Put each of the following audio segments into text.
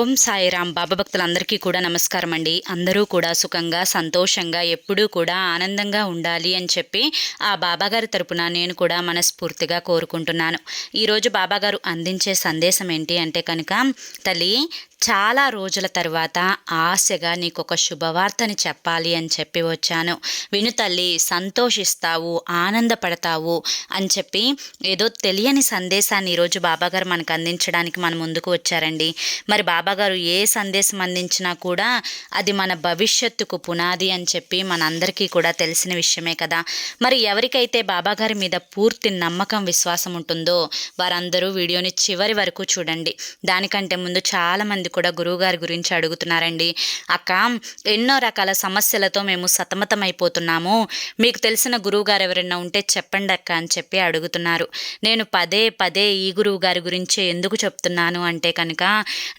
ఓం సాయిరామ్. బాబా భక్తులందరికీ కూడా నమస్కారం అండి. అందరూ కూడా సుఖంగా సంతోషంగా ఎప్పుడూ కూడా ఆనందంగా ఉండాలి అని చెప్పి ఆ బాబాగారి తరపున నేను కూడా మనస్ఫూర్తిగా కోరుకుంటున్నాను. ఈరోజు బాబాగారు అందించే సందేశం ఏంటి అంటే కనుక, తల్లి చాలా రోజుల తర్వాత ఆశగా నీకు ఒక శుభవార్తని చెప్పాలి అని చెప్పి వచ్చాను. విను తల్లి, సంతోషిస్తావు, ఆనందపడతావు అని చెప్పి ఏదో తెలియని సందేశాన్ని ఈరోజు బాబాగారు మనకు అందించడానికి మన ముందుకు వచ్చారండి. మరి బాబాగారు ఏ సందేశం అందించినా కూడా అది మన భవిష్యత్తుకు పునాది అని చెప్పి మనందరికీ కూడా తెలిసిన విషయమే కదా. మరి ఎవరికైతే బాబాగారి మీద పూర్తి నమ్మకం విశ్వాసం ఉంటుందో వారందరూ వీడియోని చివరి వరకు చూడండి. దానికంటే ముందు చాలామంది కూడా గురువుగారి గురించి అడుగుతున్నారండి. అక్క, ఎన్నో రకాల సమస్యలతో మేము సతమతమైపోతున్నాము, మీకు తెలిసిన గురువుగారు ఎవరైనా ఉంటే చెప్పండి అక్క అని చెప్పి అడుగుతున్నారు. నేను పదే పదే ఈ గురువుగారి గురించి ఎందుకు చెప్తున్నాను అంటే కనుక,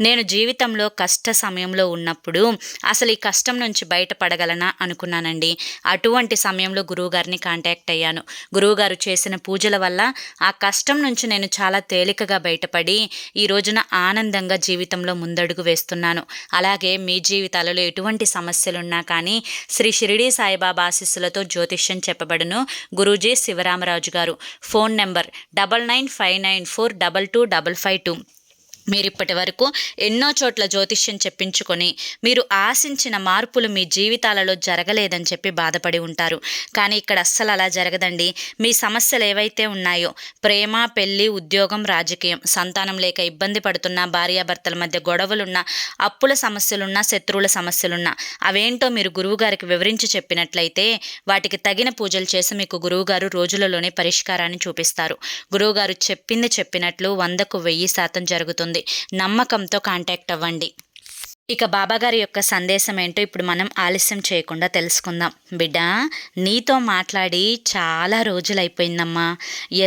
నేను జీవితంలో కష్ట సమయంలో ఉన్నప్పుడు అసలు ఈ కష్టం నుంచి బయటపడగలనా అనుకున్నానండి. అటువంటి సమయంలో గురువుగారిని కాంటాక్ట్ అయ్యాను. గురువుగారు చేసిన పూజల వల్ల ఆ కష్టం నుంచి నేను చాలా తేలికగా బయటపడి ఈ రోజున ఆనందంగా జీవితంలో ముందడుగు వేస్తున్నాను. అలాగే మీ జీవితాలలో ఎటువంటి సమస్యలున్నా కానీ శ్రీ షిరిడి సాయిబాబా ఆశీస్సులతో జ్యోతిష్యం చెప్పబడును. గురూజీ శివరామరాజు గారు. Phone number 9959422552. మీరు ఇప్పటి వరకు ఎన్నో చోట్ల జ్యోతిష్యం చెప్పించుకొని మీరు ఆశించిన మార్పులు మీ జీవితాలలో జరగలేదని చెప్పి బాధపడి ఉంటారు. కానీ ఇక్కడ అస్సలు అలా జరగదండి. మీ సమస్యలు ఏవైతే ఉన్నాయో, ప్రేమ, పెళ్లి, ఉద్యోగం, రాజకీయం, సంతానం లేక ఇబ్బంది పడుతున్నా, భార్యాభర్తల మధ్య గొడవలున్నా, అప్పుల సమస్యలున్నా, శత్రువుల సమస్యలున్నా, అవేంటో మీరు గురువుగారికి వివరించి చెప్పినట్లయితే వాటికి తగిన పూజలు చేసి మీకు గురువుగారు రోజులలోనే పరిష్కారాన్ని చూపిస్తారు. గురువుగారు చెప్పింది చెప్పినట్లు 100% జరుగుతుంది. నమ్మకంతో కాంటాక్ట్ అవ్వండి. ఇక బాబాగారి యొక్క సందేశం ఏంటో ఇప్పుడు మనం ఆలస్యం చేయకుండా తెలుసుకుందాం. బిడ్డ, నీతో మాట్లాడి చాలా రోజులైపోయిందమ్మా.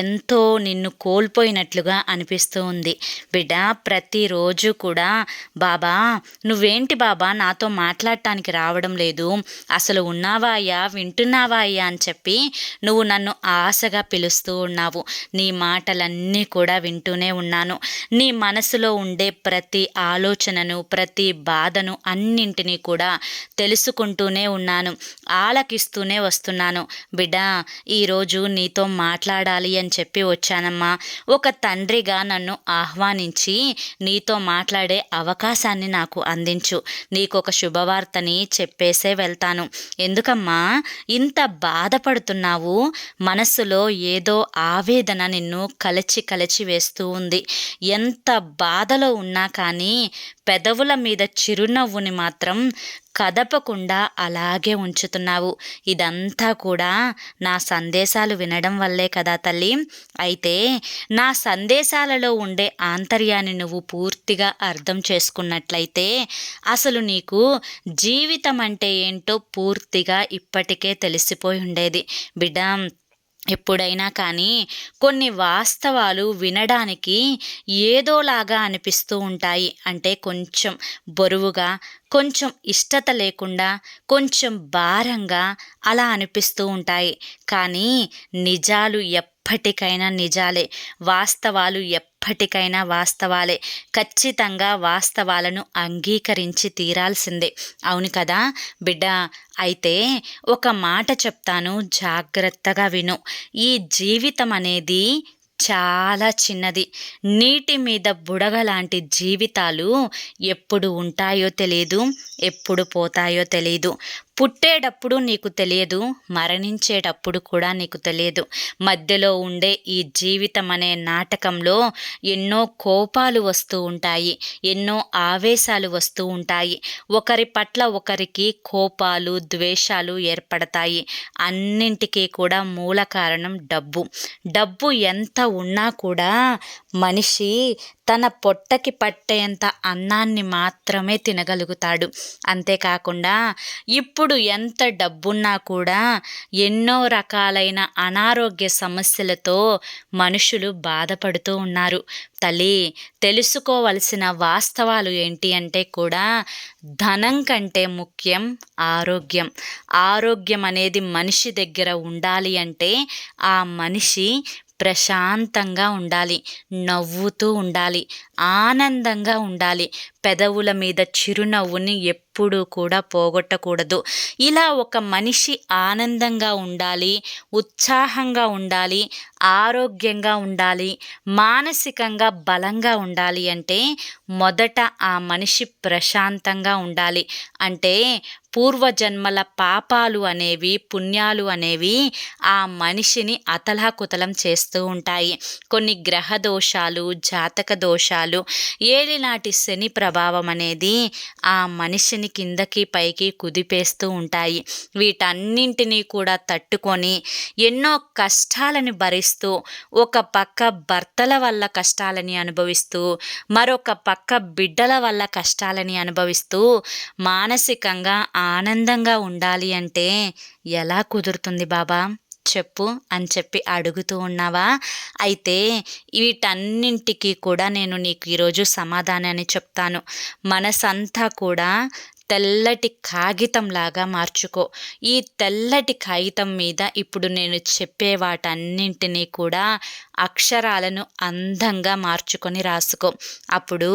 ఎంతో నిన్ను కోల్పోయినట్లుగా అనిపిస్తూ ఉంది. బిడ్డ, ప్రతిరోజు కూడా బాబా, నువ్వేంటి బాబా నాతో మాట్లాడటానికి రావడం లేదు, అసలు ఉన్నావా అయ్యా, వింటున్నావా అయ్యా అని చెప్పి నువ్వు నన్ను ఆశగా పిలుస్తూ ఉన్నావు. నీ మాటలన్నీ కూడా వింటూనే ఉన్నాను. నీ మనసులో ఉండే ప్రతి ఆలోచనను, ప్రతి బాధను అన్నింటినీ కూడా తెలుసుకుంటూనే ఉన్నాను, ఆలకిస్తూనే వస్తున్నాను. బిడ్డ, ఈరోజు నీతో మాట్లాడాలి అని చెప్పి వచ్చానమ్మా. ఒక తండ్రిగా నన్ను ఆహ్వానించి నీతో మాట్లాడే అవకాశాన్ని నాకు అందించు. నీకు ఒక శుభవార్తని చెప్పేసే వెళ్తాను. ఎందుకమ్మా ఇంత బాధపడుతున్నావు? మనస్సులో ఏదో ఆవేదన నిన్ను కలచి వేస్తూ ఉంది. ఎంత బాధలో ఉన్నా కానీ పెదవుల మీద చిరునవ్వుని మాత్రం కదపకుండా అలాగే ఉంచుతున్నావు. ఇదంతా కూడా నా సందేశాలు వినడం వల్లే కదా తల్లి. అయితే నా సందేశాలలో ఉండే ఆంతర్యాన్ని నువ్వు పూర్తిగా అర్థం చేసుకున్నట్లయితే అసలు నీకు జీవితం అంటే ఏంటో పూర్తిగా ఇప్పటికే తెలిసిపోయి ఉండేది. బిడ్డ, ఎప్పుడైనా కానీ కొన్ని వాస్తవాలు వినడానికి ఏదోలాగా అనిపిస్తూ ఉంటాయి. అంటే కొంచెం బరువుగా, కొంచెం ఇష్టత లేకుండా, కొంచెం భారంగా అలా అనిపిస్తూ ఉంటాయి. కానీ నిజాలు ఎప్పటికైనా నిజాలే, వాస్తవాలు ఎప్పటికైనా వాస్తవాలే. ఖచ్చితంగా వాస్తవాలను అంగీకరించి తీరాల్సిందే. అవును కదా బిడ్డ? అయితే ఒక మాట చెప్తాను, జాగ్రత్తగా విను. ఈ జీవితం అనేది చాలా చిన్నది. నీటి మీద బుడగ లాంటి జీవితాలు ఎప్పుడు ఉంటాయో తెలియదు, ఎప్పుడు పోతాయో తెలియదు. పుట్టేటప్పుడు నీకు తెలియదు, మరణించేటప్పుడు కూడా నీకు తెలియదు. మధ్యలో ఉండే ఈ జీవితం అనే నాటకంలో ఎన్నో కోపాలు వస్తూ ఉంటాయి, ఎన్నో ఆవేశాలు వస్తూ ఉంటాయి. ఒకరి పట్ల ఒకరికి కోపాలు, ద్వేషాలు ఏర్పడతాయి. అన్నింటికీ కూడా మూల కారణం డబ్బు. డబ్బు ఎంత ఉన్నా కూడా మనిషి తన పొట్టకి పట్టేంత అన్నాన్ని మాత్రమే తినగలుగుతాడు. అంతేకాకుండా ఇప్పుడు ఎంత డబ్బున్నా కూడా ఎన్నో రకాలైన అనారోగ్య సమస్యలతో మనుషులు బాధపడుతూ ఉన్నారు. తల్లి, తెలుసుకోవలసిన వాస్తవాలు ఏంటి అంటే కూడా ధనం కంటే ముఖ్యం ఆరోగ్యం. ఆరోగ్యం అనేది మనిషి దగ్గర ఉండాలి అంటే ఆ మనిషి ప్రశాంతంగా ఉండాలి, నవ్వుతూ ఉండాలి, ఆనందంగా ఉండాలి, పెదవుల మీద చిరునవ్వుని ఎప్పుడూ కూడా పోగొట్టకూడదు. ఇలా ఒక మనిషి ఆనందంగా ఉండాలి, ఉత్సాహంగా ఉండాలి, ఆరోగ్యంగా ఉండాలి, మానసికంగా బలంగా ఉండాలి అంటే మొదట ఆ మనిషి ప్రశాంతంగా ఉండాలి. అంటే పూర్వజన్మల పాపాలు అనేవి, పుణ్యాలు అనేవి ఆ మనిషిని అతలాకుతలం చేస్తూ ఉంటాయి. కొన్ని గ్రహ దోషాలు, జాతక దోషాలు, ఏలినాటి శని ప్రభావం అనేది ఆ మనిషిని కిందకి పైకి కుదిపేస్తూ ఉంటాయి. వీటన్నింటినీ కూడా తట్టుకొని ఎన్నో కష్టాలను భరిస్తూ, ఒక పక్క భర్తల వల్ల కష్టాలని అనుభవిస్తూ, మరొక పక్క బిడ్డల వల్ల కష్టాలని అనుభవిస్తూ మానసికంగా ఆనందంగా ఉండాలి అంటే ఎలా కుదురుతుంది బాబా చెప్పు అని చెప్పి అడుగుతూ ఉన్నావా? అయితే వీటన్నింటికి కూడా నేను నీకు ఈరోజు సమాధానాన్ని చెప్తాను. మనసంతా కూడా తెల్లటి కాగితంలాగా మార్చుకో. ఈ తెల్లటి కాగితం మీద ఇప్పుడు నేను చెప్పే వాటన్నింటినీ కూడా అక్షరాలను అందంగా మార్చుకొని రాసుకో. అప్పుడు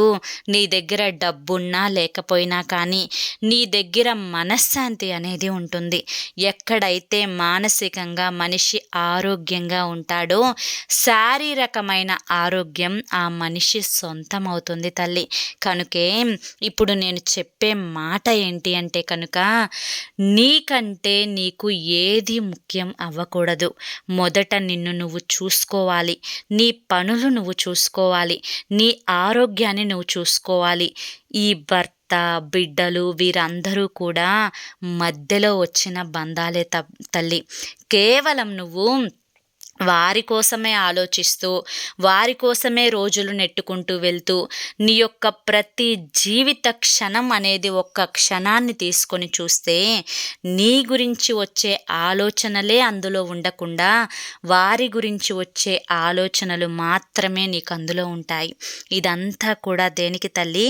నీ దగ్గర డబ్బున్నా లేకపోయినా కానీ నీ దగ్గర మనశ్శాంతి అనేది ఉంటుంది. ఎక్కడైతే మానసికంగా మనిషి ఆరోగ్యంగా ఉంటాడో శారీరకమైన ఆరోగ్యం ఆ మనిషి సొంతం అవుతుంది తల్లి. కనుకే ఇప్పుడు నేను చెప్పే మాట ఏంటి అంటే కనుక నీకంటే నీకు ఏది ముఖ్యం అవ్వకూడదు. మొదట నిన్ను నువ్వు చూసుకోవాలి, నీ పనులు నువ్వు చూసుకోవాలి, నీ ఆరోగ్యాన్ని నువ్వు చూసుకోవాలి. ఈ భర్త, బిడ్డలు వీరందరూ కూడా మధ్యలో వచ్చిన బంధాలే తల్లి. కేవలం నువ్వు వారి కోసమే ఆలోచిస్తూ, వారి కోసమే రోజులు నెట్టుకుంటూ వెళ్తూ, నీ యొక్క ప్రతి జీవిత క్షణం అనేది ఒక్క క్షణాన్ని తీసుకొని చూస్తే నీ గురించి వచ్చే ఆలోచనలే అందులో ఉండకుండా వారి గురించి వచ్చే ఆలోచనలు మాత్రమే నీకు అందులో ఉంటాయి. ఇదంతా కూడా దేనికి తల్లి?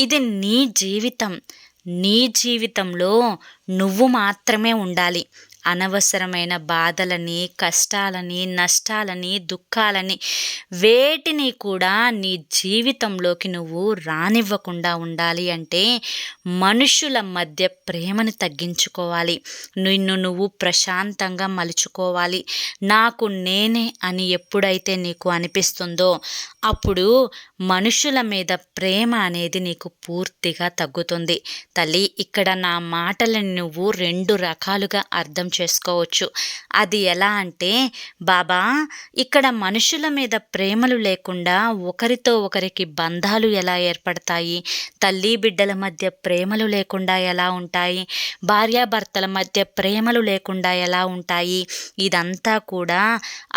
ఇది నీ జీవితం. నీ జీవితంలో నువ్వు మాత్రమే ఉండాలి. అనవసరమైన బాధలని, కష్టాలని, నష్టాలని, దుఃఖాలని వేటిని కూడా నీ జీవితంలోకి నువ్వు రానివ్వకుండా ఉండాలి అంటే మనుషుల మధ్య ప్రేమను తగ్గించుకోవాలి. నిన్ను నువ్వు ప్రశాంతంగా మలుచుకోవాలి. నాకు నేనే అని ఎప్పుడైతే నీకు అనిపిస్తుందో అప్పుడు మనుషుల మీద ప్రేమ అనేది నీకు పూర్తిగా తగ్గుతుంది. తల్లి, ఇక్కడ నా మాటలను నువ్వు 2 రకాలుగా అర్థం చేసుకోవచ్చు. అది ఎలా అంటే, బాబా ఇక్కడ మనుషుల మీద ప్రేమలు లేకుండా ఒకరితో ఒకరికి బంధాలు ఎలా ఏర్పడతాయి? తల్లి బిడ్డల మధ్య ప్రేమలు లేకుండా ఎలా ఉంటాయి? భార్యాభర్తల మధ్య ప్రేమలు లేకుండా ఎలా ఉంటాయి? ఇదంతా కూడా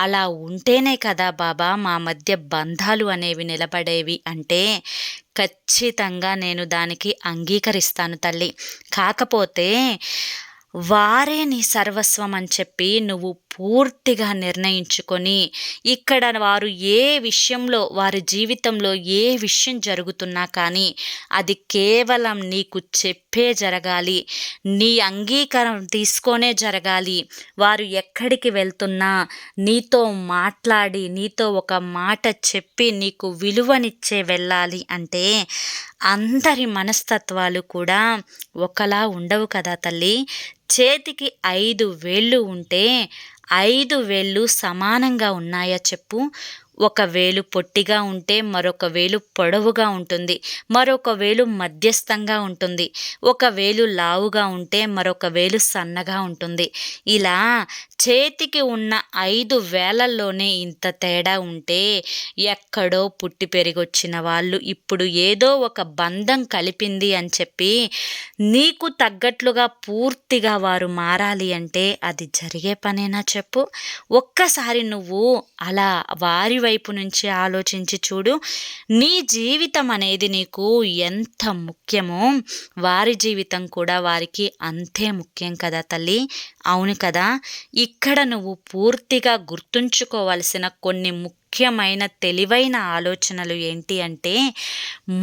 అలా ఉంటేనే కదా బాబా మా మధ్య బంధాలు అనేవి నిలబడేవి అంటే ఖచ్చితంగా నేను దానికి అంగీకరిస్తాను తల్లి. కాకపోతే వారే నీ సర్వస్వం అని చెప్పి నువ్వు పూర్తిగా నిర్ణయించుకొని ఇక్కడ వారు ఏ విషయంలో, వారి జీవితంలో ఏ విషయం జరుగుతున్నా కానీ అది కేవలం నీకు చెప్పే జరగాలి, నీ అంగీకారం తీసుకొనే జరగాలి. వారు ఎక్కడికి వెళ్తున్నా నీతో మాట్లాడి, నీతో ఒక మాట చెప్పి నీకు విలువనిచ్చే వెళ్ళాలి అంటే అందరి మనస్తత్వాలు కూడా ఒకలా ఉండవు కదా తల్లి. చేతికి 5 వేళ్ళు ఉంటే 5 వేళ్ళు సమానంగా ఉన్నాయా చెప్పు? ఒక వేలు పొట్టిగా ఉంటే మరొక వేలు పొడవుగా ఉంటుంది, మరొక వేలు మధ్యస్థంగా ఉంటుంది, ఒక వేలు లావుగా ఉంటే మరొక వేలు సన్నగా ఉంటుంది. ఇలా చేతికి ఉన్న 5 వేలల్లోనే ఇంత తేడా ఉంటే ఎక్కడో పుట్టి పెరిగొచ్చిన వాళ్ళు ఇప్పుడు ఏదో ఒక బంధం కలిపింది అని చెప్పి నీకు తగ్గట్లుగా పూర్తిగా వారు మారాలి అంటే అది జరిగే పనేనా చెప్పు? ఒక్కసారి నువ్వు అలా వారి వైపు నుంచి ఆలోచించి చూడు. నీ జీవితం అనేది నీకు ఎంత ముఖ్యమో వారి జీవితం కూడా వారికి అంతే ముఖ్యం కదా తల్లి. అవును కదా? ఇక్కడ నువ్వు పూర్తిగా గుర్తుంచుకోవలసిన కొన్ని ముఖ్యమైన తెలివైన ఆలోచనలు ఏంటి అంటే,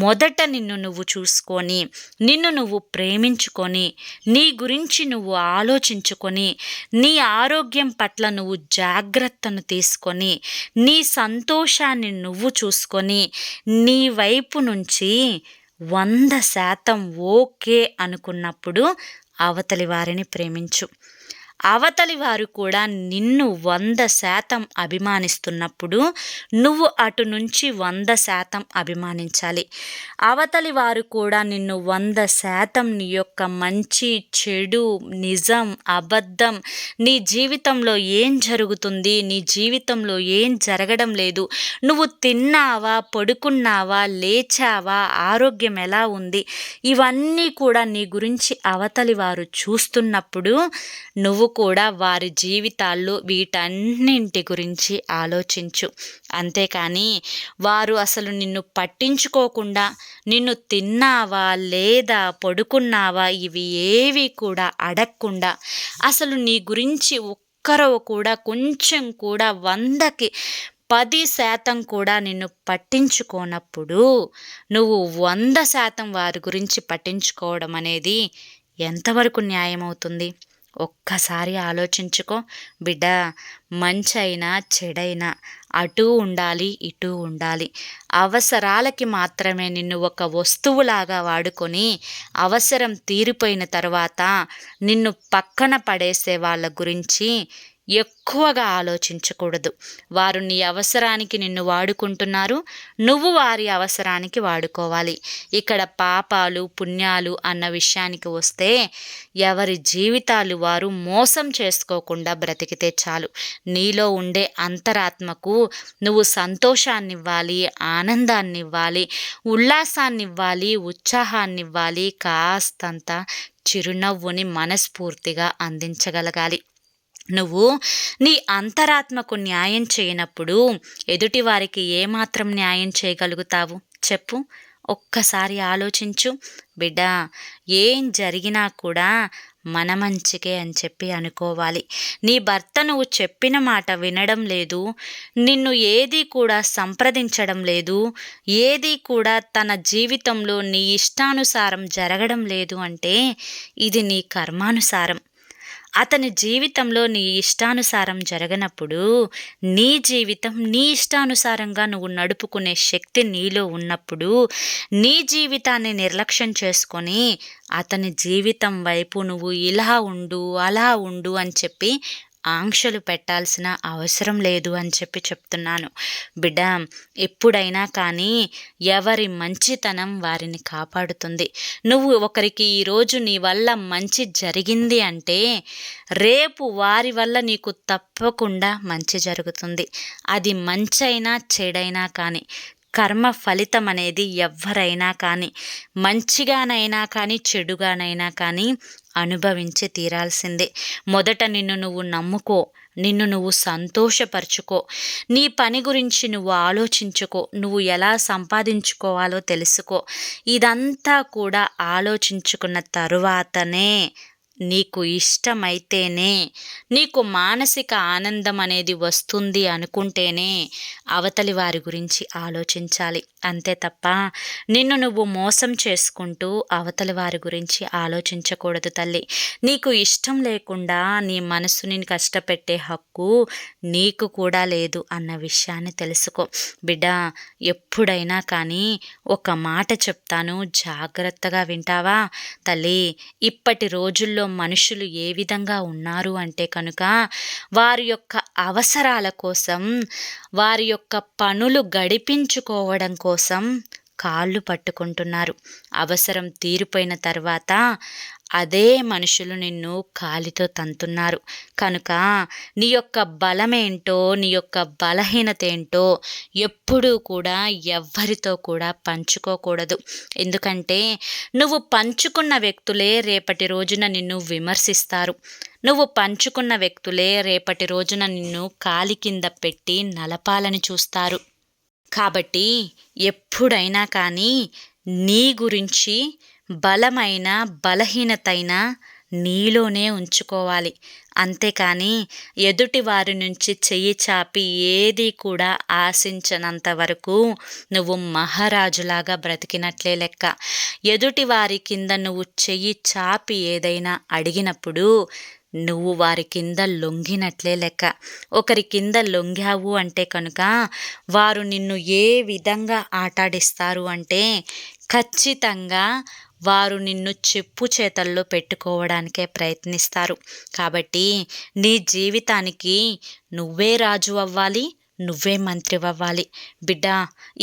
మొదట నిన్ను నువ్వు చూసుకొని, నిన్ను నువ్వు ప్రేమించుకొని, నీ గురించి నువ్వు ఆలోచించుకొని, నీ ఆరోగ్యం పట్ల నువ్వు జాగ్రత్తను తీసుకొని, నీ సంతోషాన్ని నువ్వు చూసుకొని, నీ వైపు నుంచి 100% ఓకే అనుకున్నప్పుడు అవతలి వారిని ప్రేమించు. అవతలి వారు కూడా నిన్ను 100% అభిమానిస్తున్నప్పుడు నువ్వు అటు నుంచి 100% అభిమానించాలి. అవతలి వారు కూడా నిన్ను 100% నీ యొక్క మంచి, చెడు, నిజం, అబద్ధం, నీ జీవితంలో ఏం జరుగుతుంది, నీ జీవితంలో ఏం జరగడం లేదు, నువ్వు తిన్నావా, పడుకున్నావా, లేచావా, ఆరోగ్యం ఎలా ఉంది, ఇవన్నీ కూడా నీ గురించి అవతలి వారు చూస్తున్నప్పుడు నువ్వు కూడా వారి జీవితాల్లో వీటన్నింటి గురించి ఆలోచించు. అంతేకాని వారు అసలు నిన్ను పట్టించుకోకుండా, నిన్ను తిన్నావా లేదా పడుకున్నావా ఇవి ఏవి కూడా అడగకుండా, అసలు నీ గురించి ఒక్కరో కూడా కొంచెం కూడా 100కి 10% కూడా నిన్ను పట్టించుకోనప్పుడు నువ్వు 100% వారి గురించి పట్టించుకోవడం అనేది ఎంతవరకు న్యాయమవుతుంది? ఒక్కసారి ఆలోచించుకో బిడ్డ. మంచైనా చెడైనా అటూ ఉండాలి, ఇటూ ఉండాలి. అవసరాలకి మాత్రమే నిన్ను ఒక వస్తువులాగా వాడుకొని, అవసరం తీరిపోయిన తర్వాత నిన్ను పక్కన పడేసే వాళ్ళ గురించి ఎక్కువగా ఆలోచించకూడదు. వారు నీ అవసరానికి నిన్ను వాడుకుంటున్నారు, నువ్వు వారి అవసరానికి వాడుకోవాలి. ఇక్కడ పాపాలు పుణ్యాలు అన్న విషయానికి వస్తే, ఎవరి జీవితాలు వారు మోసం చేసుకోకుండా బ్రతికితే చాలు. నీలో ఉండే అంతరాత్మకు నువ్వు సంతోషాన్నివ్వాలి, ఆనందాన్నివ్వాలి, ఉల్లాసాన్నివ్వాలి, ఉత్సాహాన్నివ్వాలి, కాస్తంత చిరునవ్వుని మనస్ఫూర్తిగా అందించగలగాలి. నువ్వు నీ అంతరాత్మకు న్యాయం చేయనప్పుడు ఎదుటివారికి ఏమాత్రం న్యాయం చేయగలుగుతావు చెప్పు? ఒక్కసారి ఆలోచించు బిడ్డ. ఏం జరిగినా కూడా మన మంచికే అని చెప్పి అనుకోవాలి. నీ భర్త నువ్వు చెప్పిన మాట వినడం లేదు, నిన్ను ఏది కూడా సంప్రదించడం లేదు, ఏది కూడా తన జీవితంలో నీ ఇష్టానుసారం జరగడం లేదు అంటే ఇది నీ కర్మానుసారం. అతని జీవితంలో నీ ఇష్టానుసారం జరగనప్పుడు నీ జీవితం నీ ఇష్టానుసారంగా నువ్వు నడుపుకునే శక్తి నీలో ఉన్నప్పుడు నీ జీవితాన్ని నిర్లక్ష్యం చేసుకొని అతని జీవితం వైపు నువ్వు ఇలా ఉండు అలా ఉండు అని చెప్పి ఆంక్షలు పెట్టాల్సిన అవసరం లేదు అని చెప్పి చెప్తున్నాను బిడ్డ. ఎప్పుడైనా కానీ ఎవరి మంచితనం వారిని కాపాడుతుంది. నువ్వు ఒకరికి ఈరోజు నీ వల్ల మంచి జరిగింది అంటే రేపు వారి వల్ల నీకు తప్పకుండా మంచి జరుగుతుంది. అది మంచైనా చెడైనా కానీ కర్మ ఫలితం అనేది ఎవ్వరైనా కానీ మంచిగానైనా కానీ చెడుగానైనా కానీ అనుభవించి తీరాల్సిందే. మొదట నిన్ను నువ్వు నమ్ముకో, నిన్ను నువ్వు సంతోషపరుచుకో, నీ పని గురించి నువ్వు ఆలోచించుకో, నువ్వు ఎలా సంపాదించుకోవాలో తెలుసుకో. ఇదంతా కూడా ఆలోచించుకున్న తరువాతనే నీకు ఇష్టమైతేనే, నీకు మానసిక ఆనందం అనేది వస్తుంది అనుకుంటేనే అవతలి వారి గురించి ఆలోచించాలి. అంతే తప్ప నిన్ను నువ్వు మోసం చేసుకుంటూ అవతలి వారి గురించి ఆలోచించకూడదు తల్లి. నీకు ఇష్టం లేకుండా నీ మనసుని కష్టపెట్టే హక్కు నీకు కూడా లేదు అన్న విషయాన్ని తెలుసుకో బిడ్డ. ఎప్పుడైనా కానీ ఒక మాట చెప్తాను, జాగ్రత్తగా వింటావా తల్లి? ఇప్పటి రోజుల్లో మనుషులు ఏ విధంగా ఉన్నారు అంటే కనుక వారి యొక్క అవసరాల కోసం, వారి యొక్క పనులు గడిపించుకోవడం కోసం కాళ్ళు పట్టుకుంటున్నారు. అవసరం తీరిపోయిన తర్వాత అదే మనుషులు నిన్ను కాలితో తంతున్నారు. కనుక నీ యొక్క బలమేంటో, నీ యొక్క బలహీనత ఏంటో ఎప్పుడూ కూడా ఎవ్వరితో కూడా పంచుకోకూడదు. ఎందుకంటే నువ్వు పంచుకున్న వ్యక్తులే రేపటి రోజున నిన్ను విమర్శిస్తారు. నువ్వు పంచుకున్న వ్యక్తులే రేపటి రోజున నిన్ను కాలి కింద పెట్టి నలపాలని చూస్తారు. కాబట్టి ఎప్పుడైనా కానీ నీ గురించి బలమైన బలహీనతైన నీలోనే ఉంచుకోవాలి. అంతేకాని ఎదుటి వారి నుంచి చెయ్యి చాపి ఏది కూడా ఆశించనంత వరకు నువ్వు మహారాజులాగా బ్రతికినట్లే లెక్క. ఎదుటి వారి కింద నువ్వు చెయ్యి చాపి ఏదైనా అడిగినప్పుడు నువ్వు వారి కింద లొంగినట్లే లెక్క. ఒకరి కింద లొంగావు అంటే కనుక వారు నిన్ను ఏ విధంగా ఆటాడిస్తారు అంటే ఖచ్చితంగా వారు నిన్ను చెప్పు చేతల్లో పెట్టుకోవడానికే ప్రయత్నిస్తారు. కాబట్టి నీ జీవితానికి నువ్వే రాజు అవ్వాలి, నువ్వే మంత్రివ్వాలి. బిడ్డ,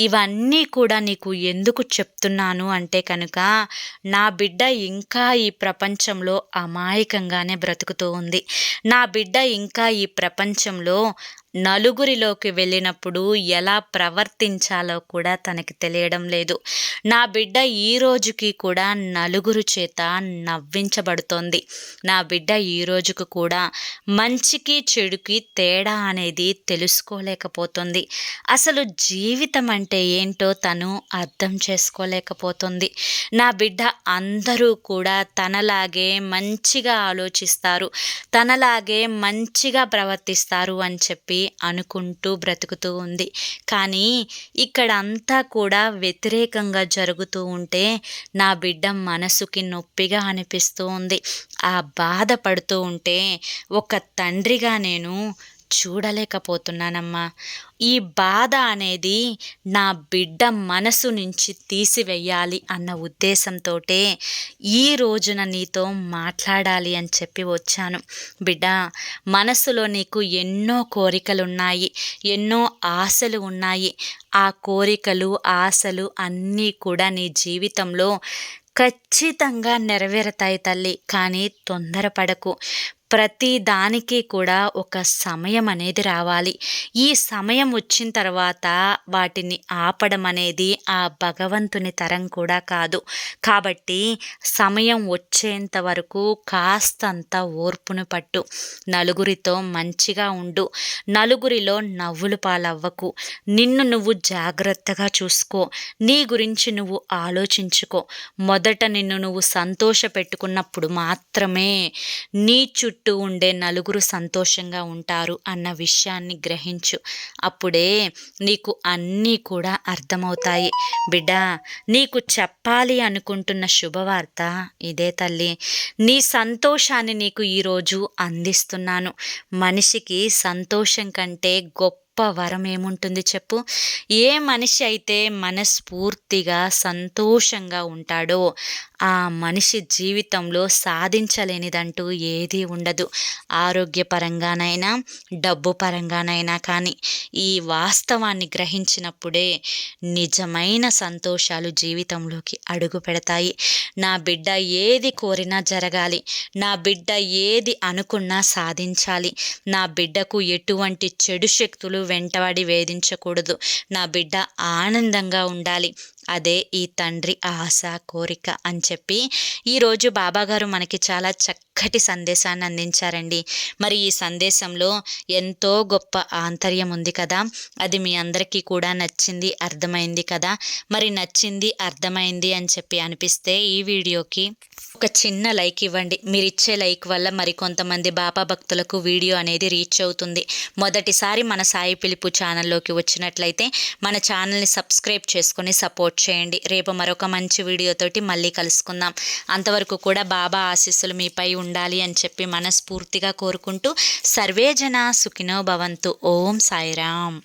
ఇవన్నీ కూడా నీకు ఎందుకు చెప్తున్నాను అంటే కనుక నా బిడ్డ ఇంకా ఈ ప్రపంచంలో అమాయకంగానే బ్రతుకుతూ ఉంది. నా బిడ్డ ఇంకా ఈ ప్రపంచంలో నలుగురిలోకి వెళ్ళినప్పుడు ఎలా ప్రవర్తించాలో కూడా తనకి తెలియడం లేదు. నా బిడ్డ ఈ రోజుకి కూడా నలుగురు చేత నవ్వించబడుతోంది. నా బిడ్డ ఈ రోజుకు కూడా మంచికి చెడుకి తేడా అనేది తెలుసుకోలేకపోతుంది. అసలు జీవితం అంటే ఏంటో తను అర్థం చేసుకోలేకపోతుంది. నా బిడ్డ అందరూ కూడా తనలాగే మంచిగా ఆలోచిస్తారు, తనలాగే మంచిగా ప్రవర్తిస్తారు అని చెప్పి అనుకుంటూ బ్రతుకుతూ ఉంది. కానీ ఇక్కడ అంతా కూడా వ్యతిరేకంగా జరుగుతూ ఉంటే నా బిడ్డ మనసుకి నొప్పిగా అనిపిస్తూ ఉంది. ఆ బాధపడుతూ ఉంటే ఒక తండ్రిగా నేను చూడలేకపోతున్నానమ్మా. ఈ బాధ అనేది నా బిడ్డ మనసు నుంచి తీసివేయాలి అన్న ఉద్దేశంతో ఈ రోజున నీతో మాట్లాడాలి అని చెప్పి వచ్చాను. బిడ్డ, మనసులో నీకు ఎన్నో కోరికలున్నాయి, ఎన్నో ఆశలు ఉన్నాయి. ఆ కోరికలు ఆశలు అన్నీ కూడా నీ జీవితంలో ఖచ్చితంగా నెరవేరుతాయి తల్లి. కానీ తొందరపడకు. ప్రతి దానికి కూడా ఒక సమయం అనేది రావాలి. ఈ సమయం వచ్చిన తర్వాత వాటిని ఆపడం అనేది ఆ భగవంతుని తరం కూడా కాదు. కాబట్టి సమయం వచ్చేంత వరకు కాస్తంత ఓర్పును పట్టు. నలుగురితో మంచిగా ఉండు. నలుగురిలో నవ్వులు పాలవ్వకు. నిన్ను నువ్వు జాగ్రత్తగా చూసుకో. నీ గురించి నువ్వు ఆలోచించుకో. మొదట నిన్ను నువ్వు సంతోష పెట్టుకున్నప్పుడు మాత్రమే నీ చుట్టూ ఉండే నలుగురు సంతోషంగా ఉంటారు అన్న విషయాన్ని గ్రహించు. అప్పుడే నీకు అన్నీ కూడా అర్థమవుతాయి. బిడ్డ, నీకు చెప్పాలి అనుకుంటున్న శుభవార్త ఇదే తల్లి. నీ సంతోషాన్ని నీకు ఈరోజు అందిస్తున్నాను. మనిషికి సంతోషం కంటే గొప్ప వరం ఏముంటుంది చెప్పు? ఏ మనిషి అయితే మనస్ఫూర్తిగా సంతోషంగా ఉంటాడో ఆ మనిషి జీవితంలో సాధించలేనిదంటూ ఏదీ ఉండదు. ఆరోగ్యపరంగానైనా డబ్బు పరంగానైనా కానీ ఈ వాస్తవాన్ని గ్రహించినప్పుడే నిజమైన సంతోషాలు జీవితంలోకి అడుగు పెడతాయి. నా బిడ్డ ఏది కోరినా జరగాలి, నా బిడ్డ ఏది అనుకున్నా సాధించాలి, నా బిడ్డకు ఎటువంటి చెడు శక్తులు వెంటబడి వేధించకూడదు, నా బిడ్డ ఆనందంగా ఉండాలి. అదే ఈ తండ్రి ఆశ, కోరిక అని చెప్పి ఈరోజు బాబాగారు మనకి చాలా చక్కటి సందేశాన్ని అందించారండి. మరి ఈ సందేశంలో ఎంతో గొప్ప ఆంతర్యం ఉంది కదా. అది మీ అందరికీ కూడా నచ్చింది, అర్థమైంది కదా. మరి నచ్చింది, అర్థమైంది అని చెప్పి అనిపిస్తే ఈ వీడియోకి ఒక చిన్న లైక్ ఇవ్వండి. మీరు ఇచ్చే లైక్ వల్ల మరి కొంతమంది బాబా భక్తులకు వీడియో అనేది రీచ్ అవుతుంది. మొదటిసారి మన సాయి పిలుపు ఛానల్లోకి వచ్చినట్లయితే మన ఛానల్ని సబ్స్క్రైబ్ చేసుకొని సపోర్ట్ చేయండి. రేపు మరొక మంచి వీడియోతోటి మళ్ళీ కలుసుకుందాం. అంతవరకు కూడా బాబా ఆశీస్సులు మీపై ఉండాలి అని చెప్పి మనస్ఫూర్తిగా కోరుకుంటూ సర్వే జన సుఖినో భవంతు. ఓం సాయిరామ్.